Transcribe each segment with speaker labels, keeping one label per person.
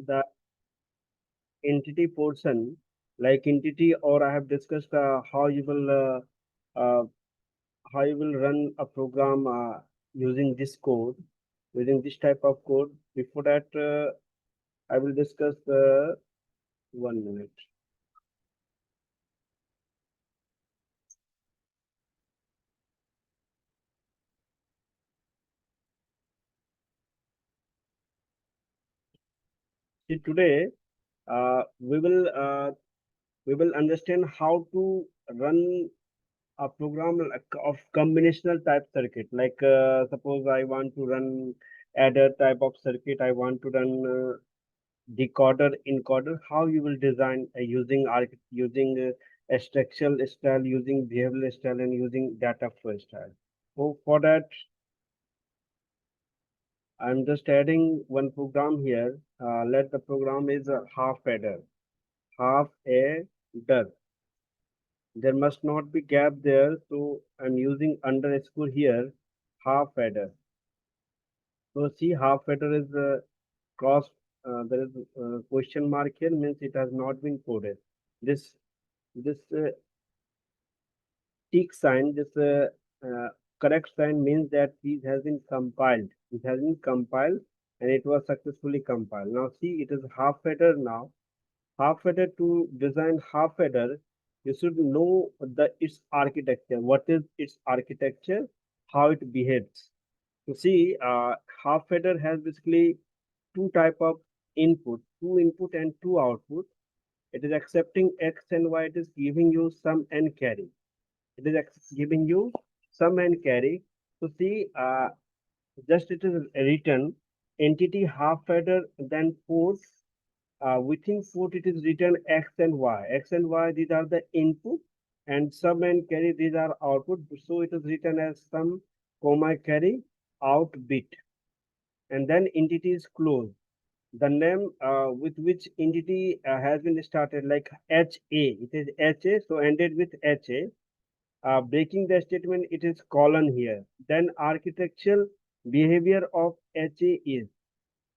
Speaker 1: the entity portion, like entity, or I have discussed uh, how you will run a program using this code, using this type of code. Before that, I will discuss 1 minute. See, today we will understand how to run a program of combinational type circuit. Like suppose I want to run adder type of circuit, I want to run decoder, encoder. How you will design using a structural style, using behavioral style, and using data flow style. So for that, I'm just adding one program here. Let the program is a half adder, half a der. There must not be gap there, so I'm using underscore here, half adder. So see, half adder is cross. There is a question mark here, means it has not been coded. This tick sign, this correct sign means that it has been compiled. It has been compiled and it was successfully compiled. Now see, it is half header now. Half header, to design half header, you should know its architecture. What is its architecture? How it behaves. You see, half header has basically two type of two input and two output. It is accepting X and Y. It is giving you sum and carry. It is giving you sum and carry. So see, just it is written entity half adder, then port. Within port it is written X and Y. X and Y, these are the input, and sum and carry, these are output. So it is written as sum comma carry out bit, and then entity is closed. The name with which entity has been started, like HA, it is HA, so ended with HA. Breaking the statement, it is colon here. Then architectural behavior of HA is.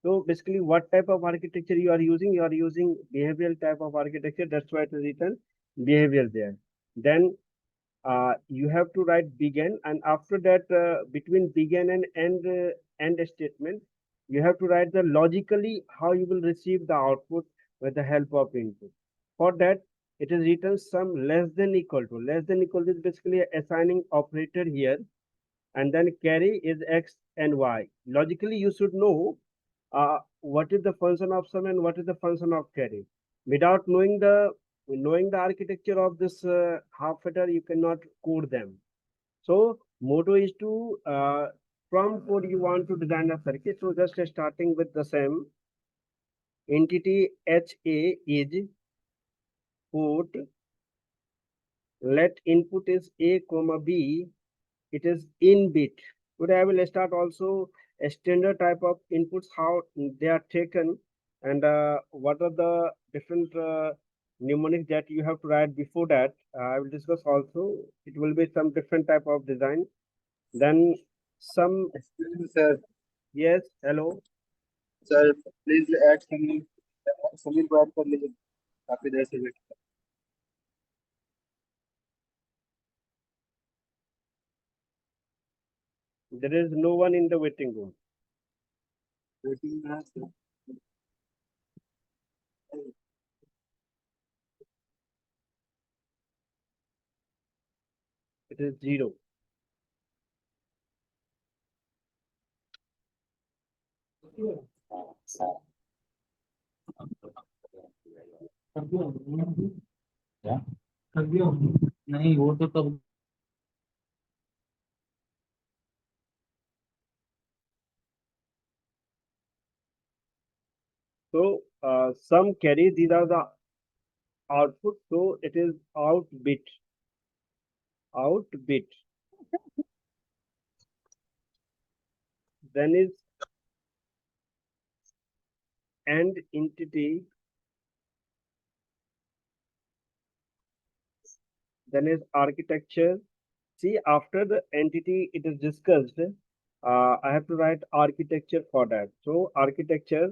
Speaker 1: So basically, what type of architecture you are using? You are using behavioral type of architecture. That's why it is written behavior there. Then you have to write begin, and after that, between begin and end statement, you have to write the logically how you will receive the output with the help of input. For that, it is written sum less than equal to. Less than equal to is basically assigning operator here, and then carry is x and y. Logically, you should know what is the function of sum and what is the function of carry. Without knowing the architecture of this half adder, you cannot code them. So motto is to from code you want to design a circuit. So just starting with the same entity HA is put, let input is A comma B, it is in bit. Today I will start also a standard type of inputs, how they are taken, and what are the different mnemonics that you have to write before that. I will discuss also. It will be some different type of design. Then some,
Speaker 2: Excuse me, sir.
Speaker 1: yes, hello.
Speaker 2: Sir, please add Samir. Sameer को add कर लीजिए काफी देर से wait
Speaker 1: There is no one in the waiting room.
Speaker 2: Waiting में है sir.
Speaker 1: It is zero.
Speaker 3: क्या कर दिया नहीं वो तो तब
Speaker 1: So some carry, these are the output. So it is out bit, out bit. Then is and entity, then is architecture. See, after the entity it is discussed, I have to write architecture for that. So architecture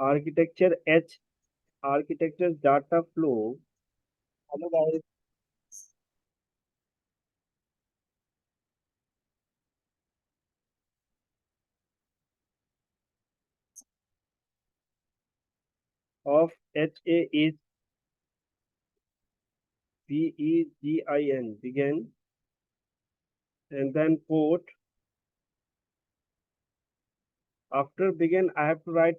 Speaker 1: architecture H, architecture data flow
Speaker 2: Hello guys.
Speaker 1: of HA is begin, begin, and then port. After begin, I have to write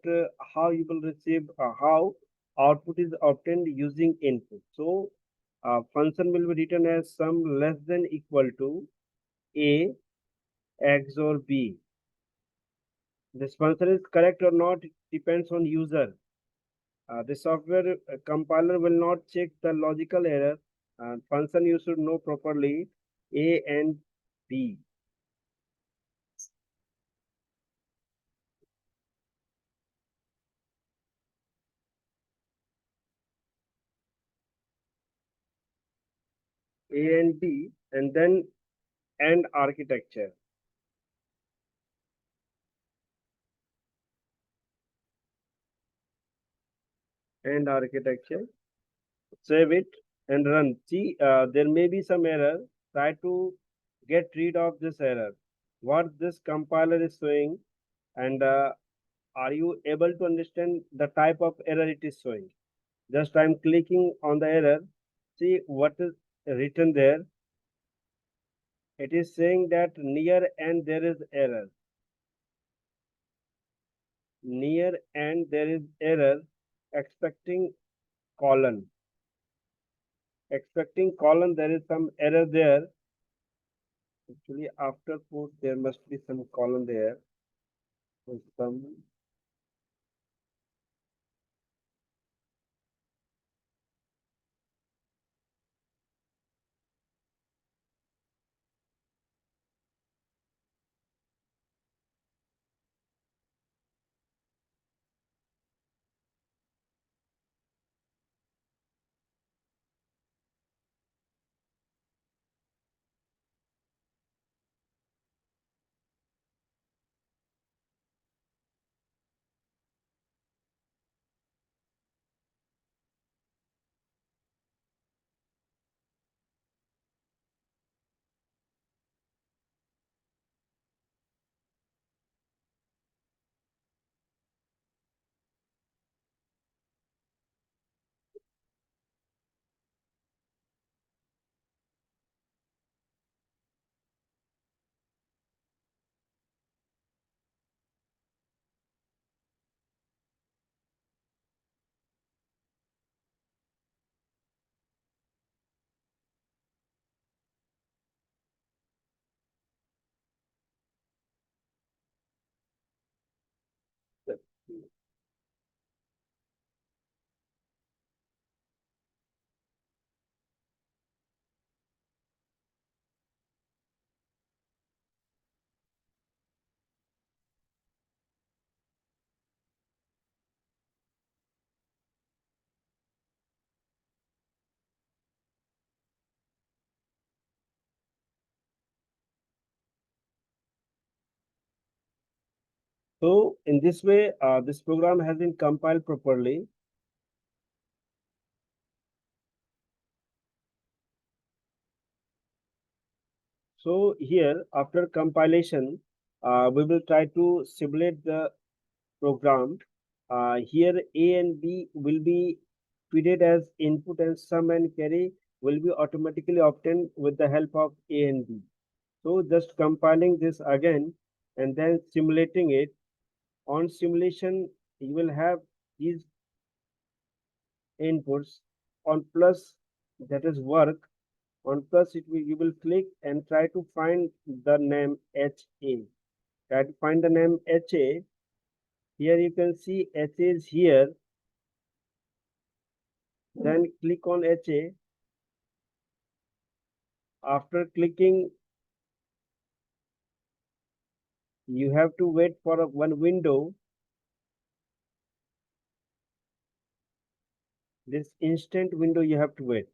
Speaker 1: how you will receive, how output is obtained using input. So, function will be written as sum less than equal to A XOR B. This function is correct or not, it depends on user. The software compiler will not check the logical error. Function you should know properly A and B. A and B, and then AND architecture. AND architecture. Save it and run. See, there may be some error. Try to get rid of this error. What this compiler is showing, and are you able to understand the type of error it is showing? Just I'm clicking on the error. See what is written there. It is saying that near and there is error. Near and there is error. Expecting colon. Expecting colon, there is some error there. Actually, after put, there must be some colon there. Some so in this way, this program has been compiled properly. So here, after compilation, we will try to simulate the program. Here, A and B will be treated as input, and sum and carry will be automatically obtained with the help of A and B. So just compiling this again and then simulating it. On simulation, you will have these inputs. On plus, that is work. On plus, you will click and try to find the name HA. Try to find the name HA. Here you can see HA is here. Then click on HA. After clicking, you have to wait for one window. This instant window you have to wait.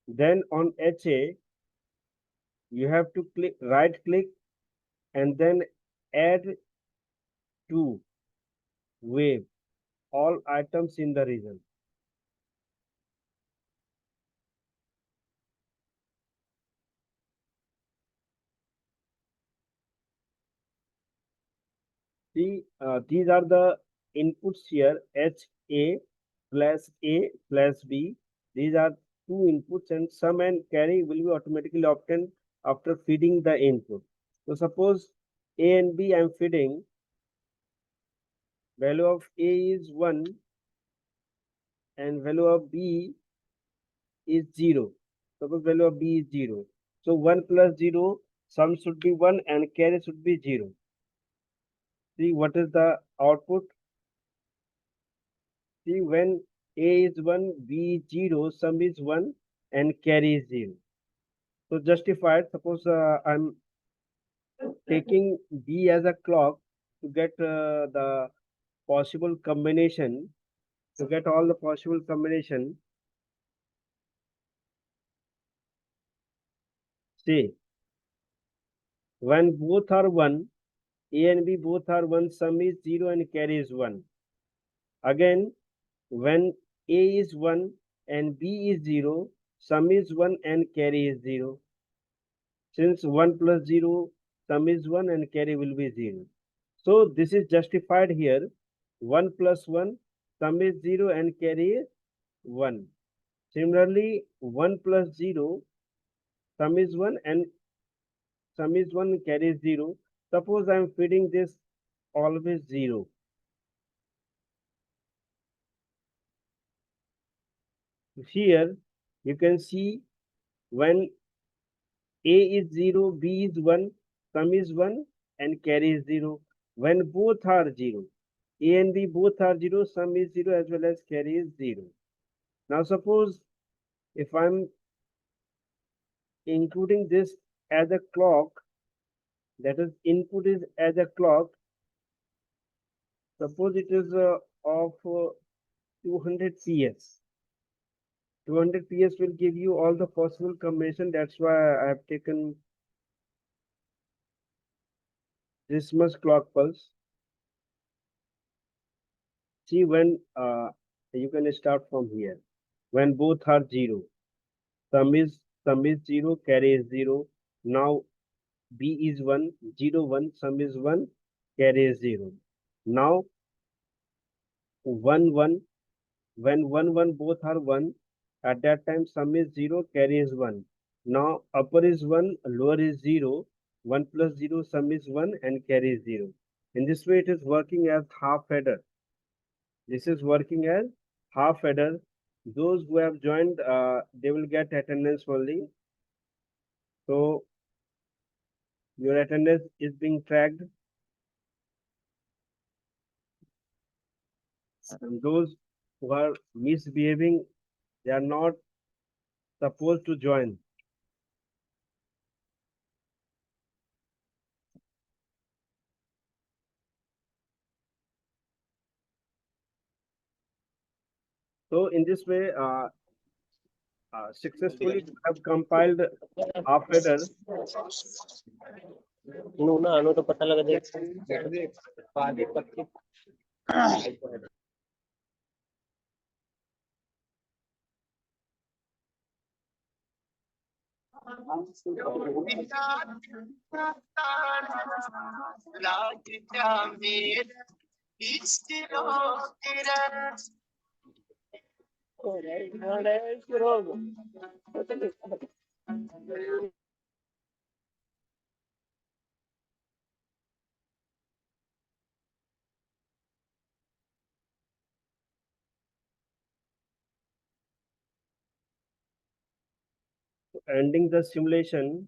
Speaker 1: Then on HA, you have to click right click and then add to wave. all items in the region. See, these are the inputs here, HA plus B. These are two inputs, and sum and carry will be automatically obtained after feeding the input. So suppose A and B I am feeding, value of A is 1 and value of B is 0. Suppose value of B is 0. So 1 plus 0, sum should be 1 and carry should be 0. See what is the output? See, when A is 1, B is 0, sum is 1 and carry is 0. So justified, suppose I'm taking B as a clock to get the possible combination, to get all the possible combination. See, when both are 1, A and B both are 1, sum is 0 and carry is 1. Again, when A is 1 and B is 0, sum is 1 and carry is 0. Since 1 plus 0, sum is 1 and carry will be 0. So this is justified here. 1 plus 1, sum is 0 and carry is 1. Similarly, 1 plus 0, sum is 1 and sum is 1 carry is 0. Suppose I am feeding this always 0. Here you can see when A is 0, B is 1, sum is 1 and carry is 0. When both are 0, A and B both are 0, sum is 0 as well as carry is 0. Now suppose if I'm including this as a clock, that is input is as a clock, suppose it is of 200 PS. 200 PS will give you all the possible combination. That's why I have taken this much clock pulse. See when you can start from here. When both are 0, sum is 0, carry is 0. Now B is 1, 0, 1, sum is 1, carry is 0. Now 1, 1, when 1, 1 both are 1, at that time sum is 0, carry is 1. Now upper is 1, lower is 0, 1 plus 0, sum is 1 and carry is 0. In this way it is working as half adder. This is working as half adder. Those who have joined, they will get attendance only. So your attendance is being tracked. And those who are misbehaving, they are not supposed to join. So in this way, successfully have compiled half adder.
Speaker 4: तो पता लगा देख
Speaker 1: Ending the simulation.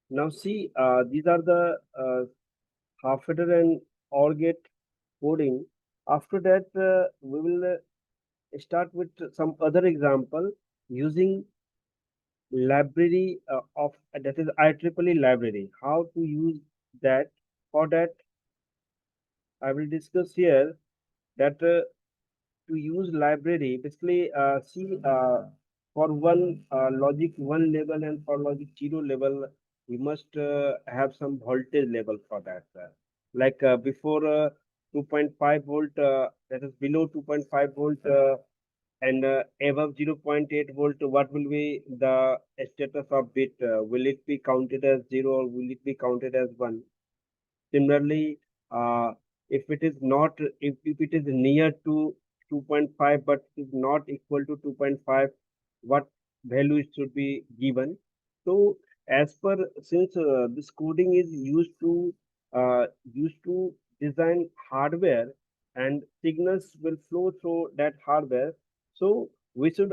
Speaker 1: Now see, these are the half adder and OR gate coding. After that, we will start with some other example using library of that is IEEE library. How to use that? For that, I will discuss here that to use library. Basically, see for one logic 1 level and for logic 0 level, we must have some voltage level for that. Like before 2.5 volt, that is below 2.5 volt, and above 0.8 volt, what will be the status of bit? Will it be counted as 0 or will it be counted as 1? Similarly, if it is not, if it is near to 2.5 but is not equal to 2.5, what value it should be given? So, as per, since this coding is used to design hardware, and signals will flow through that hardware. So we should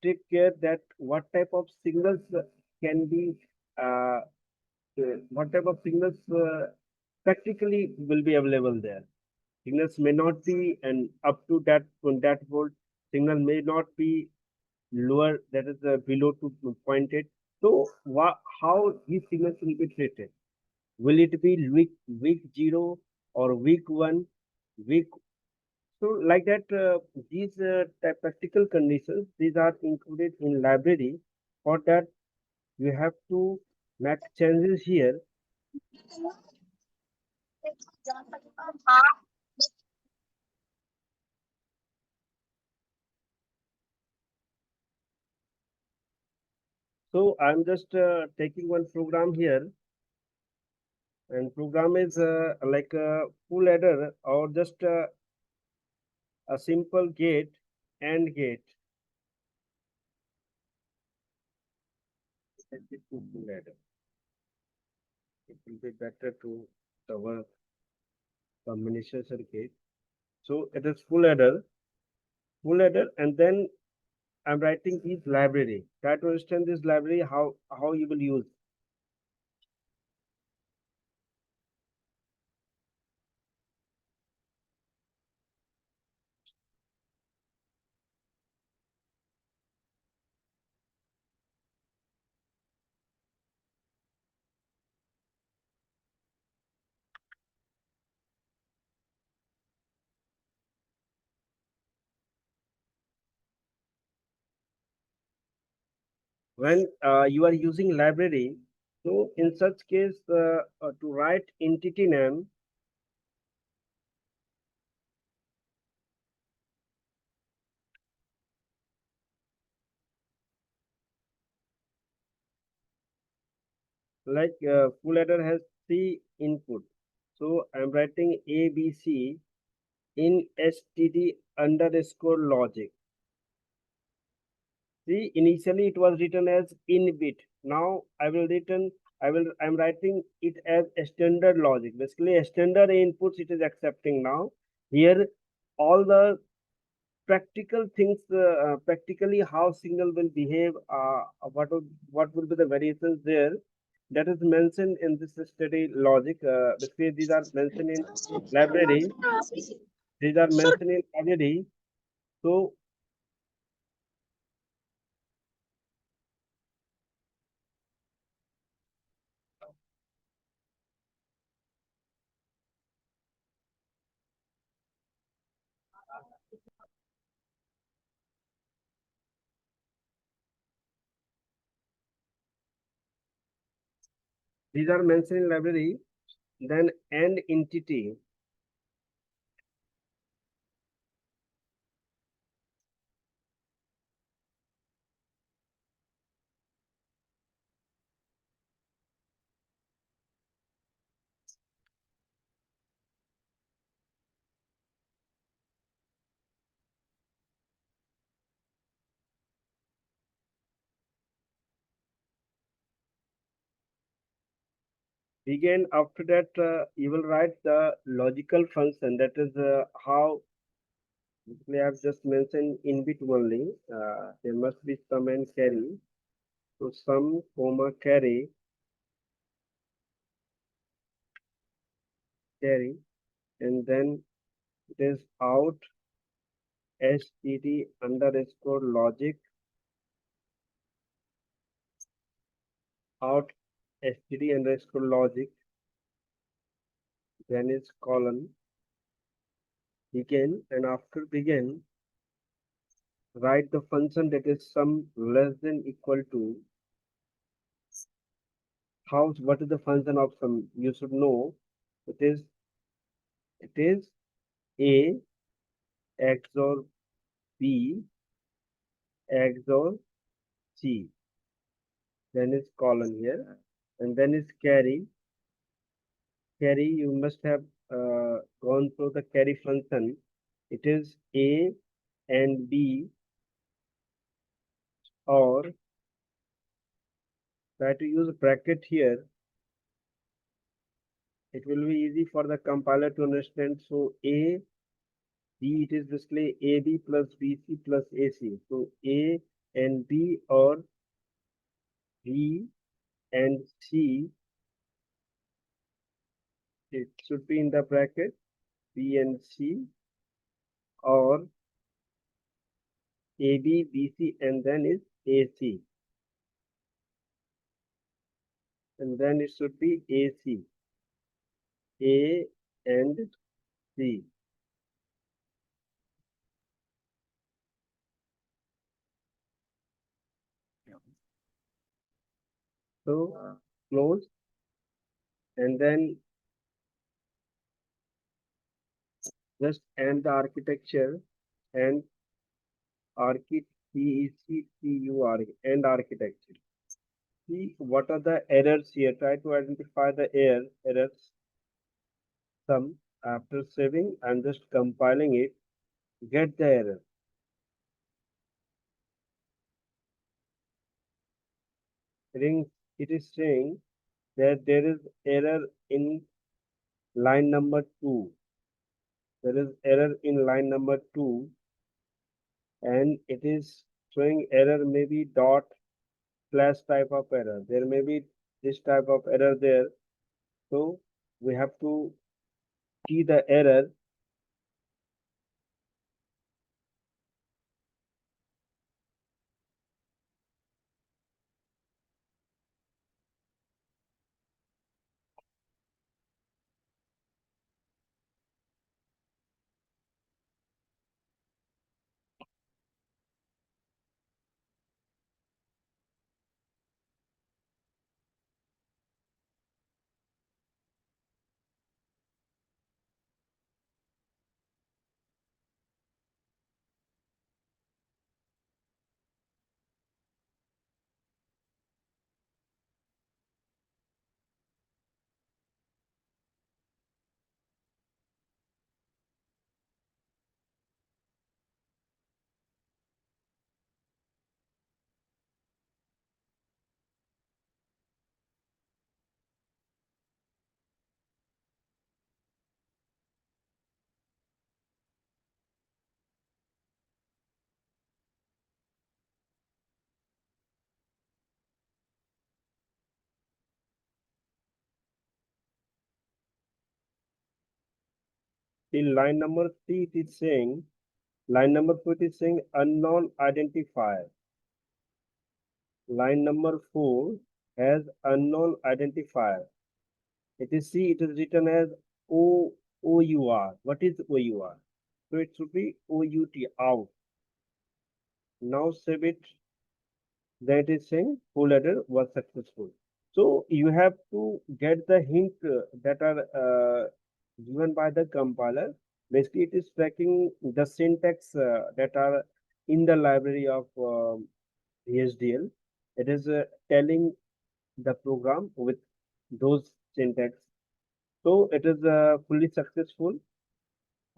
Speaker 1: take care that what type of signals can be uh, what type of signals practically will be available there. Signals may not be, and up to that from that volt, signal may not be lower, that is below 2.8. So how these signals will be treated? Will it be weak 0 or weak 1, weak? So like that, these practical conditions, these are included in library. For that, you have to make changes here. So I'm just taking one program here, and program is like a full adder or just a simple gate and gate. Set it to full adder. It will be better to cover combination circuit. So it is full adder, and then I'm writing this library. Try to understand this library, how you will use. When you are using library, so in such case, to write entity name, like full adder has three input. So I'm writing ABC in std underscore logic. See, initially it was written as in bit. Now I'm writing it as a standard logic. Basically, a standard inputs it is accepting now. Here, all the practical things, practically how signal will behave, what will be the variations there, that is mentioned in this study logic. Basically, these are mentioned in library. These are mentioned in library. So these are mentioned in library. Then and entity. Again, after that, you will write the logical function. That is how we have just mentioned in bit only. There must be sum and carry. So sum, comma, carry, and then it is out std underscore logic, out std underscore logic, then is colon, begin, and after begin, write the function that is sum less than equal to what is the function of sum? You should know it is A XOR B XOR C. Then is colon here, and then is carry. Carry, you must have gone through the carry function. It is A and B, or try to use bracket here. It will be easy for the compiler to understand. So A, B, it is basically AB plus BC plus AC. So A and B, or B and C, it should be in the bracket, B and C, or AB, BC, and then is AC. And then it should be AC. A and C. So close, and then just end the architecture and end architecture. See what are the errors here. Try to identify the errors. Some after saving and just compiling it, get the error. It is saying that there is error in line number 2. There is error in line number 2, and it is showing error maybe dot slash type of error. There may be this type of error there. So we have to see the error. In line number 3, it is saying, line number 4 is saying unknown identifier. Line number 4 has unknown identifier. It is written as OUR. What is OUR? So it should be OUT, out. Now save it. That is saying full header was successful. So you have to get the hint that are given by the compiler. Basically, it is tracking the syntax that are in the library of VHDL. It is telling the program with those syntax. So it is fully successful.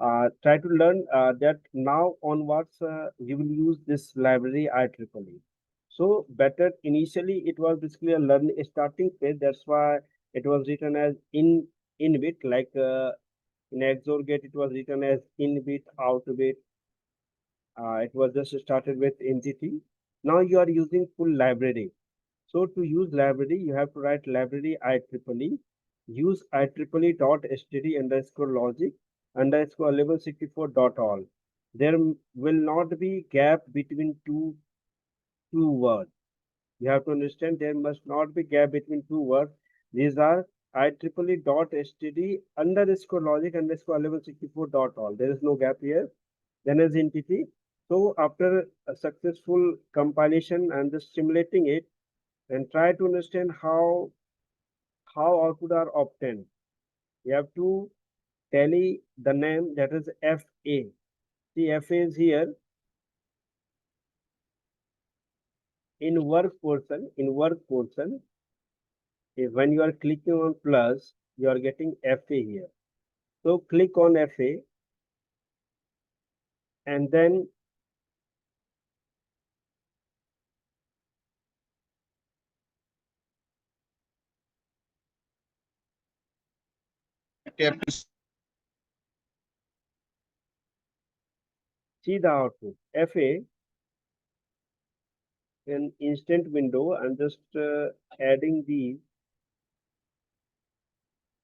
Speaker 1: Try to learn that now onwards we will use this library IEEE. So better initially it was basically a starting phase. That's why it was written as in bit, like in XOR gate it was written as in bit, out bit. It was just started with entity. Now you are using full library. So to use library, you have to write library IEEE, use IEEE dot std underscore logic underscore level 64 dot all. There will not be gap between two words. You have to understand there must not be gap between two words. These are IEEE dot std underscore logic underscore level 64 dot all. There is no gap here. Then as entity, So after a successful compilation, I'm just simulating it and try to understand how output are obtained. You have to tally the name, that is FA. See, FA is here in work portion. In work portion, when you are clicking on plus, you are getting FA here. So click on FA and then see the output. FA in instant window. I'm just adding these,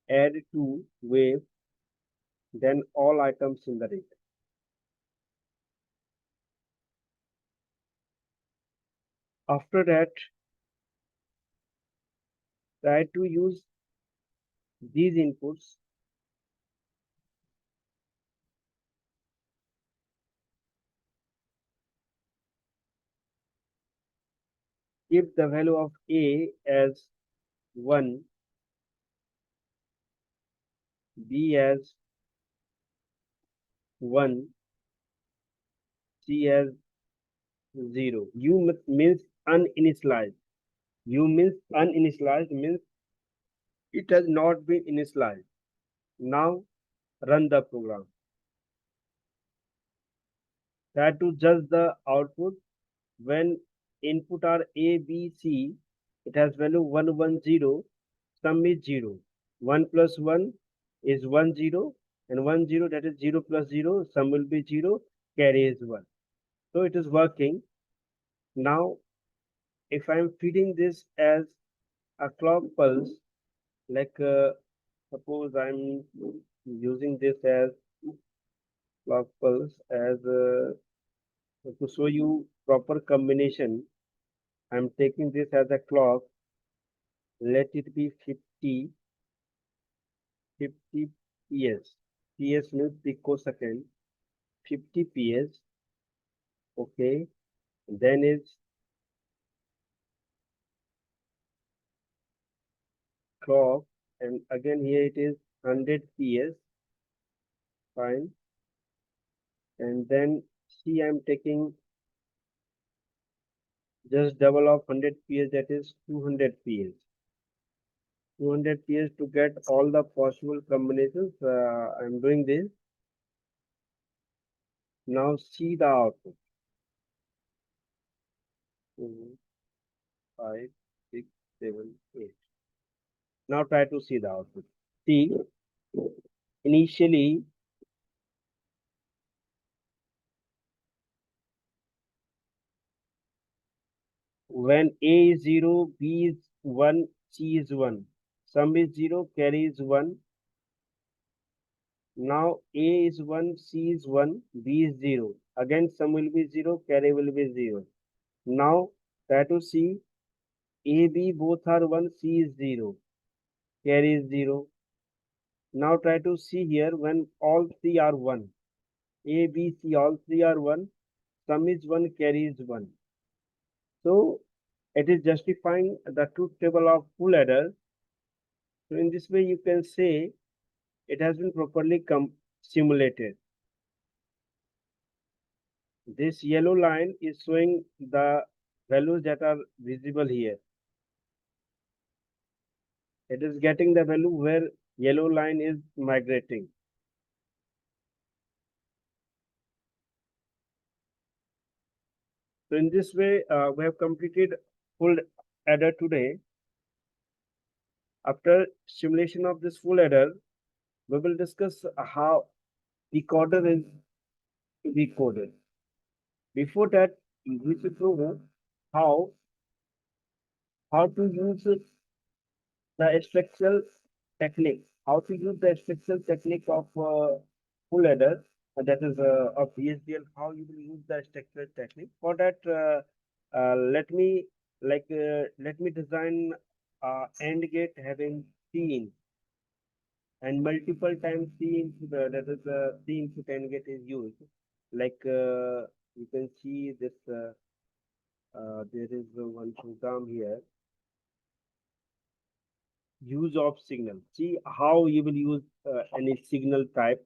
Speaker 1: add to wave, then all items in the rate. After that, try to use these inputs. Keep the value of A as 1, B as 1, C as 0. U means uninitialized. U means uninitialized means it has not been initialized. Now run the program. Try to judge the output. When input are A, B, C, it has value 1, 1, 0. Sum is 0. 1 plus 1 is 1, 0. And 1, 0, that is 0 plus 0. Sum will be 0. Carry is 1. So it is working. Now, if I am feeding this as a clock pulse, like suppose I'm using this as clock pulse as to show you proper combination, I'm taking this as a clock. Let it be 50 PS. PS means picosecond. 50 PS. Okay. Then is clock, and again here it is 100 PS. Fine. And then see, I'm taking just double of 100 PS, that is 200 PS. 200 PS to get all the possible combinations. I'm doing this. Now see the output. 2, 5, 6, 7, 8. Now try to see the output. See, initially when A is 0, B is 1, C is 1. Sum is 0, carry is 1. Now A is 1, C is 1, B is 0. Again sum will be 0, carry will be 0. Now try to see A, B both are 1, C is 0, carry is 0. Now try to see here when all three are 1. A, B, C all three are 1. Sum is 1, carry is 1. So it is justifying the truth table of full adder. So in this way you can say it has been properly simulated. This yellow line is showing the values that are visible here. It is getting the value where yellow line is migrating. So in this way, we have completed full adder today. After simulation of this full adder, we will discuss how decoder is decoded. Before that, we should know how how to use the structural technique. How to use the structural technique of full adder, that is of VHDL. How you will use the structural technique. For that, let me design AND gate having C and multiple times C into the, that is C input AND gate is used. Like you can see this, there is one program here, use of signal. See how you will use any signal type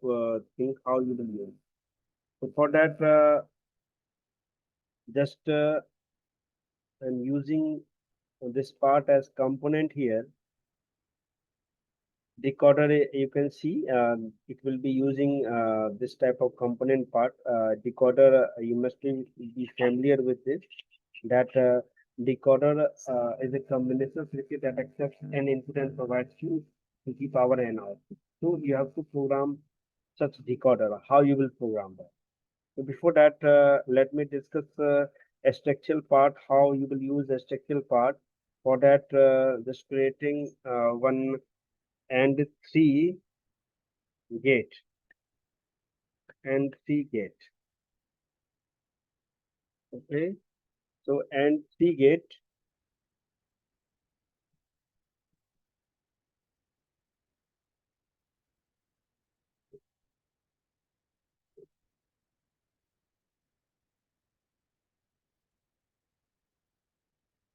Speaker 1: thing, how you will use. So for that, just I'm using this part as component here. Decoder, you can see it will be using this type of component part. Decoder, you must be familiar with this, that decoder is a combination circuit that accepts an input and provides you to keep power and output. So you have to program such decoder, how you will program that. So before that, let me discuss a structural part, how you will use a structural part. For that, just creating one and three gate and three gate. Okay, so and three gate,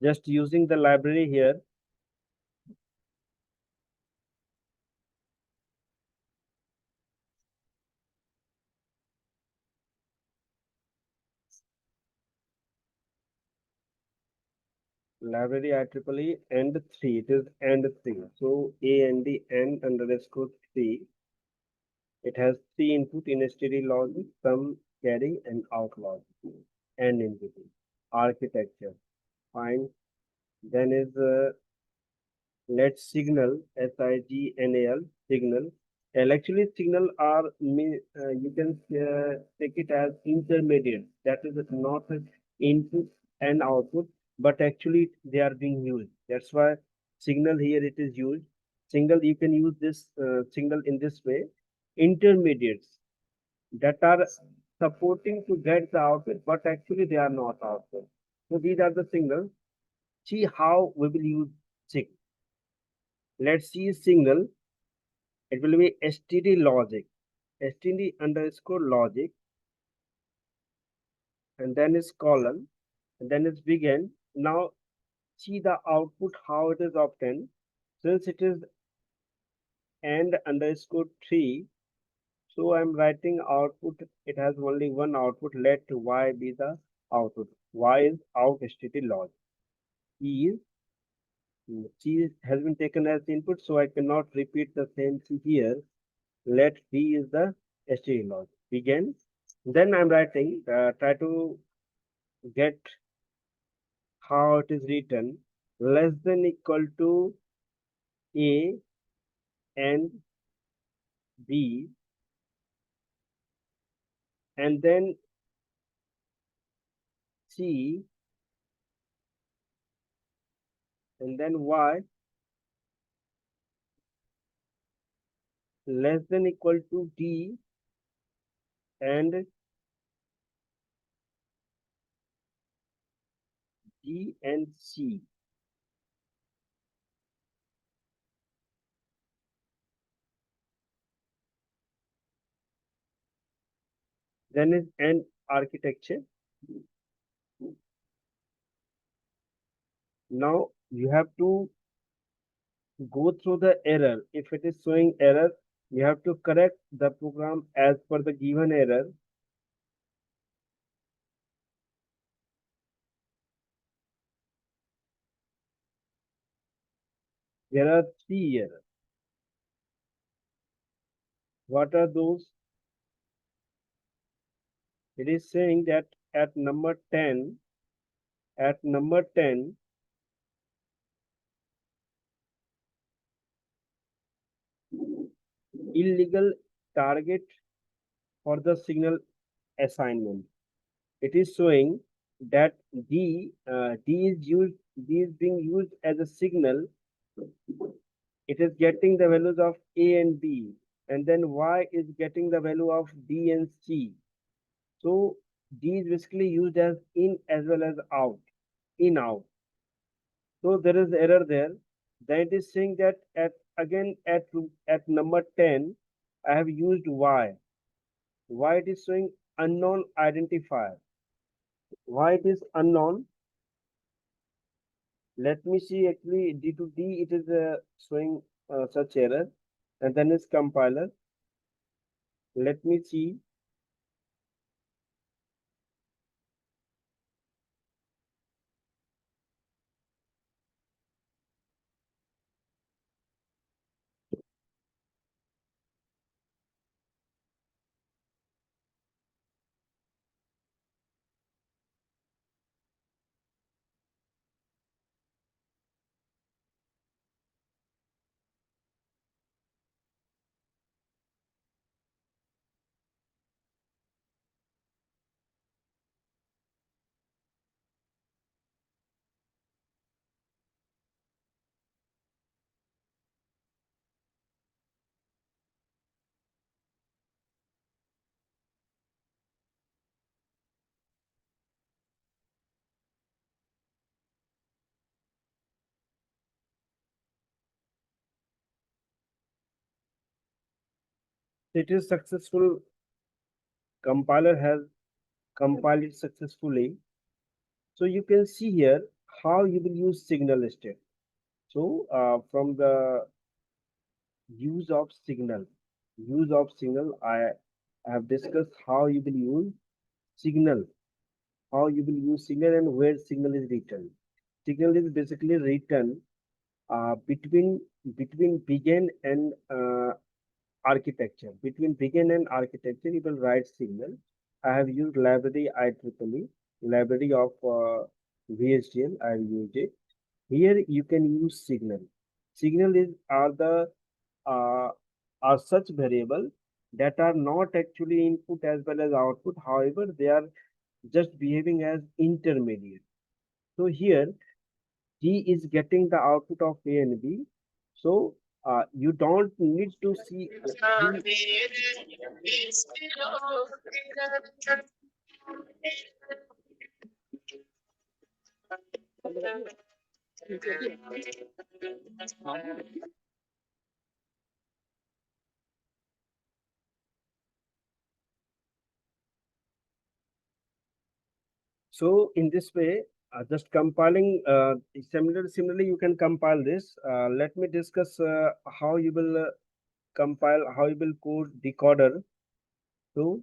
Speaker 1: just using the library here. Library IEEE and 3, it is and 3. So A and D and underscore 3. It has 3 input in STD logic, sum, carry, and out logic, and entity. Architecture. Fine. Then is let signal, signal, signal. Actually, signal are, you can take it as intermediate. That is not an input and output, but actually they are being used. That's why signal here it is used. Signal, you can use this signal in this way. Intermediates that are supporting to get the output, but actually they are not output. So these are the signals. See how we will use signal. Let's see signal. It will be std logic, std underscore logic, and then is colon, and then is begin. Now see the output how it is obtained. Since it is and underscore 3, so I'm writing output. It has only one output. Let y be the output. Y is out std logic. E is C has been taken as input, so I cannot repeat the same C here. Let B is the std logic. Begin. Then I'm writing, try to get how it is written, less than equal to A and B, and then C, and then Y, less than equal to D and D and C. Then is AND architecture. Now you have to go through the error. If it is showing error, you have to correct the program as per the given error. There are 3 errors. What are those? It is saying that at number 10, illegal target for the signal assignment. It is showing that D is being used as a signal. It is getting the values of A and B, and then Y is getting the value of D and C. So D is basically used as in as well as out, in out. So there is error there. Then it is saying that again at number 10, I have used Y. Why it is showing unknown identifier. Why it is unknown? Let me see. Actually, D to D it is showing such error, and then is compiler. Let me see. It is successful. Compiler has compiled it successfully. So you can see here how you will use signal step. So from the use of signal, I have discussed how you will use signal, and where signal is written. Signal is basically written between begin and architecture. Between begin and architecture, you will write signal. I have used library IEEE, library of VHDL. I have used it. Here you can use signal. Signal is uh, are such variable that are not actually input as well as output. However, they are just behaving as intermediate. So here D is getting the output of A and B. So you don't need to see So in this way, just compiling similarly, you can compile this. Let me discuss how you will compile, how you will code decoder. So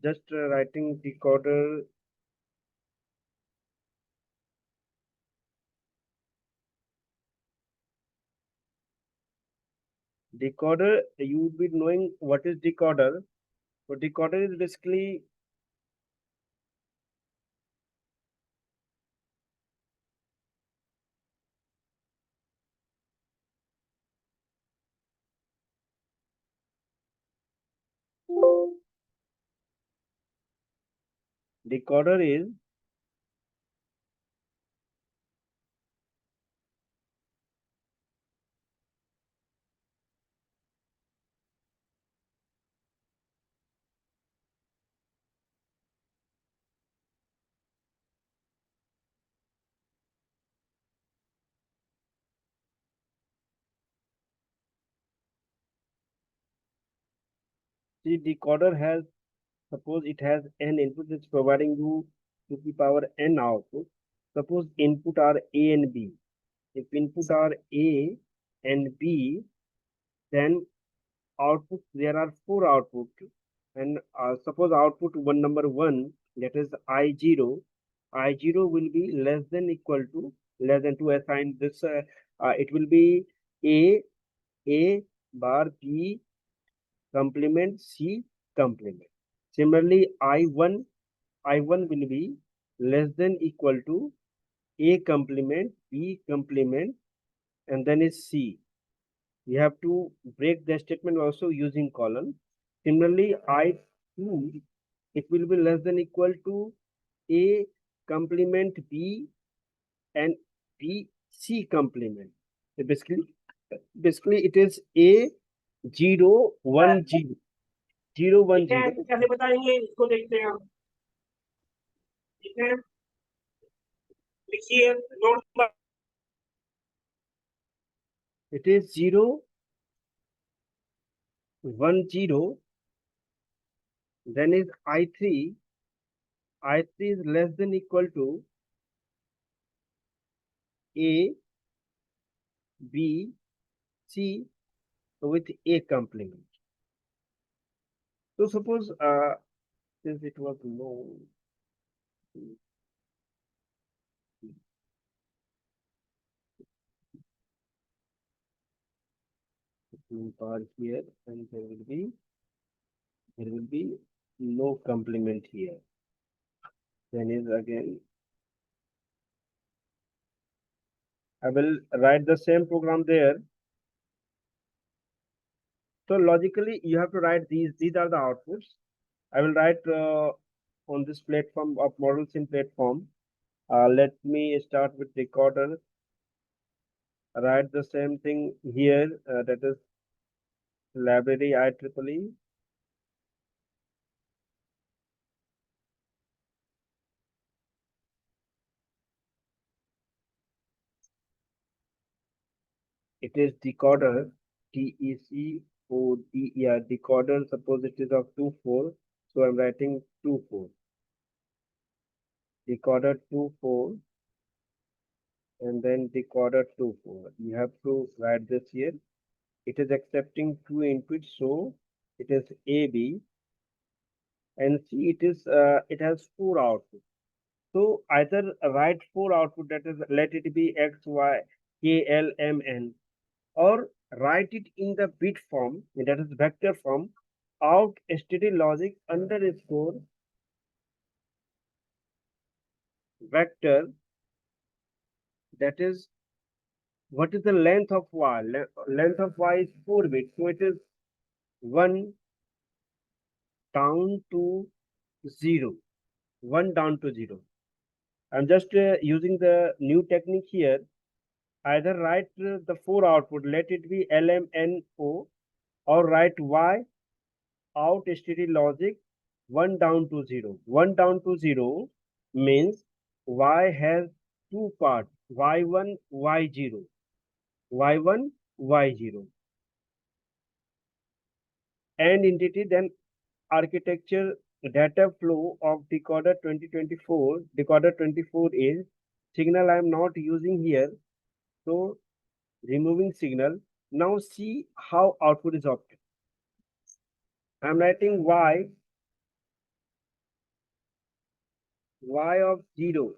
Speaker 1: just writing decoder. Decoder, you would be knowing what is decoder. So decoder is basically decoder is the decoder has, suppose it has n input, it's providing you to the power n output. Suppose input are A and B. If input are A and B, then output, there are four output. And suppose output one number one, that is I0. I0 will be less than equal to assign this. It will be A bar B complement C complement. Similarly, I1 will be less than equal to A complement B complement, and then is C. We have to break the statement also using colon. Similarly, I2, it will be less than equal to A complement B and B C complement. So basically it is A 0 1 0 0 1 0.
Speaker 4: कैसे बताएंगे इसको देखते हैं हम ठीक है लिखिए note
Speaker 1: It is 0 1 0. Then is I3. I3 is less than equal to A, B, C with A complement. So suppose since it was known, bar here, and there will be no complement here. Then is again I will write the same program there. So logically you have to write these are the outputs. I will write on this platform of models in platform. Let me start with recorder. Write the same thing here, that is library IEEE. It is decoder, DECODER, decoder. Suppose it is of 2/4, so I'm writing 2/4. Decoder 2/4, and then decoder 2/4. You have to write this here. It is accepting 2 inputs, so it is AB, and C it has 4 outputs. So either write 4 output, that is let it be X, Y, K, L, M, N, or write it in the bit form, that is vector form, out std logic underscore vector, that is what is the length of y. Length of y is 4 bits, so it is 1 down to 0. 1 down to 0. I'm just using the new technique here. Either write the 4 output, let it be LMNO, or write y out std logic 1 down to 0. 1 down to 0 means y has 2 parts, y1, y0, y1, y0, and entity. Then architecture data flow of decoder 2024. Decoder 24 is signal I am not using here, so removing signal. Now see how output is obtained. I am writing y of 0,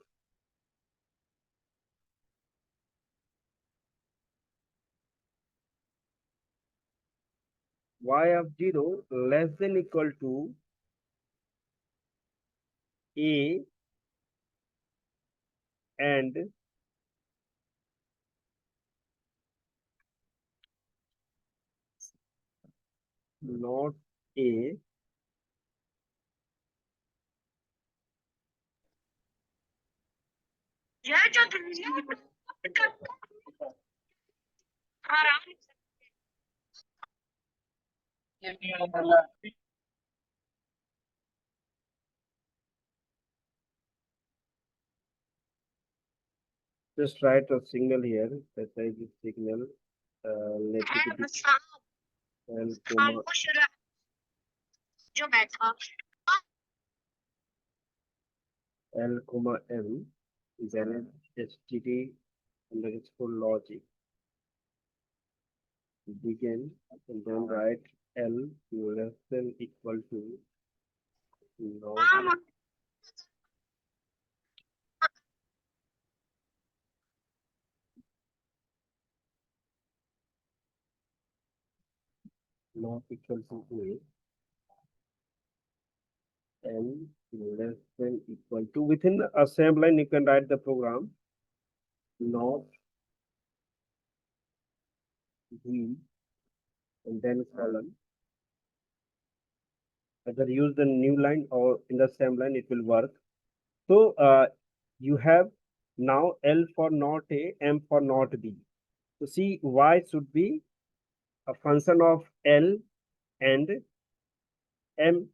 Speaker 1: y of 0 less than equal to A and not A,
Speaker 4: यार जो दुनिया में आराम
Speaker 1: just write a signal here, that is the signal, let
Speaker 4: है
Speaker 1: it be
Speaker 4: बस
Speaker 1: L,
Speaker 4: खामोश रह जो बैठा
Speaker 1: L, M, then std underscore logic begin, and then write L less than equal to not, not equal to A, and less than equal to, within a same line you can write the program, not B, and then column. Either use the new line or in the same line it will work. So you have now L for not A, M for not B. So see, Y should be a function of L and M.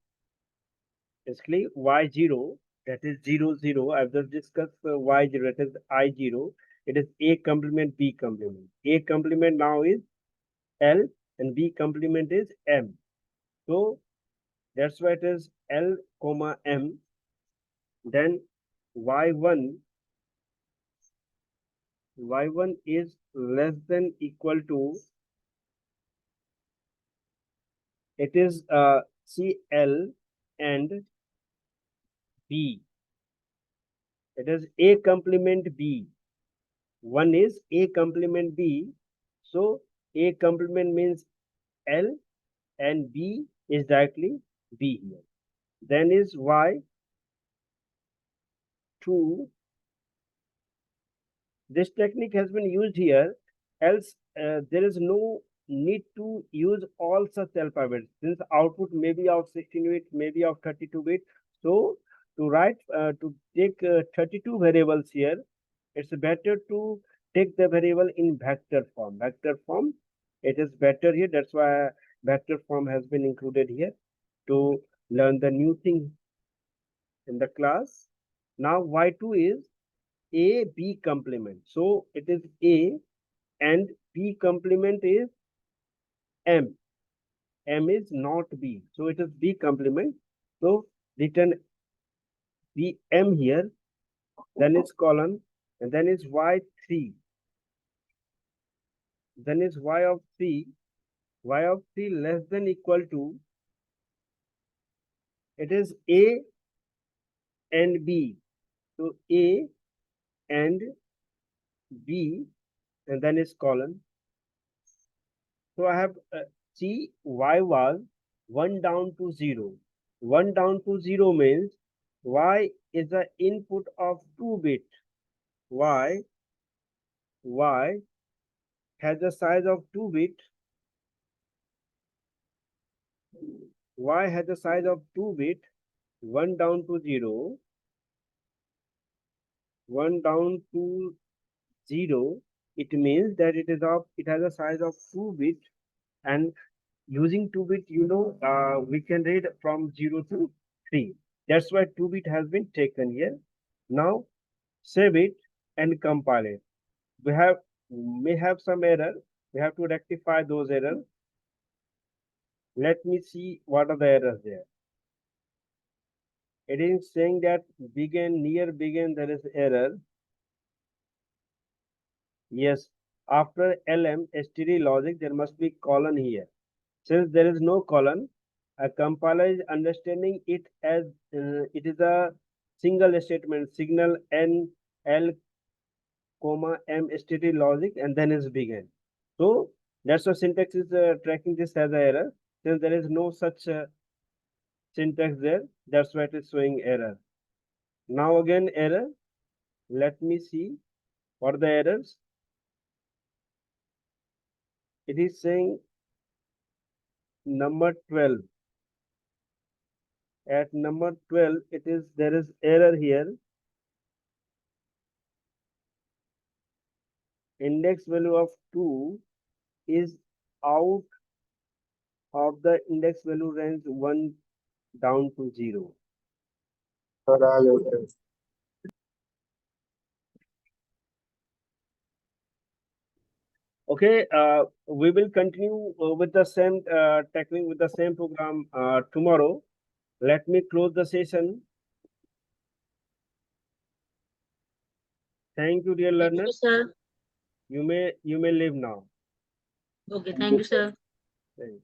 Speaker 1: Basically, Y0, that is 0, 0. I've just discussed Y0, that is I0. It is A complement, B complement. A complement now is L and B complement is M. So that's why it is L, M. then y1 is less than equal to, it is CL and B. It is A complement B. One is A complement B. So A complement means L and B is directly B here. Then is Y2. This technique has been used here, else there is no need to use all such alphabets, since output may be of 16-bit, maybe of 32-bit. So to take 32 variables here, it's better to take the variable in vector form. Vector form, it is better here. That's why vector form has been included here to learn the new thing in the class. Now y2 is A B complement. So it is A and B complement is M. M is not B. So it is B complement. So written B M here, then is colon, and then is Y3. Then is Y of 3. Y of 3 less than equal to, it is A and B. So A and B, and then is colon. So I have see Y was 1 down to 0. 1 down to 0 means Y is the input of 2-bit. Y has a size of 2-bit. Y has a size of 2-bit. 1 down to 0. 1 down to 0. It means that it has a size of 2-bit, and using 2-bit, we can read from 0 to 3. That's why 2-bit has been taken here. Now save it and compile it. We may have some error. We have to rectify those errors. Let me see what are the errors there. It is saying that near begin there is error. Yes, after LM std logic there must be colon here. Since there is no colon, a compiler is understanding it as it is a single statement, signal N L comma M std logic, and then is begin. So that's why syntax is tracking this as an error. Since there is no such syntax there, that's why it is showing error. Now again error. Let me see what are the errors. It is saying number 12. At number 12, there is error here. Index value of 2 is out of the index value range 1 down to 0.
Speaker 2: Sir आ गया sir.
Speaker 1: Okay, we will continue with the same technique, with the same program tomorrow. Let me close the session. Thank you, dear
Speaker 5: Thank you,
Speaker 1: learners.
Speaker 5: sir.
Speaker 1: You may leave now.
Speaker 5: Okay, thank you, sir.
Speaker 1: Thank you.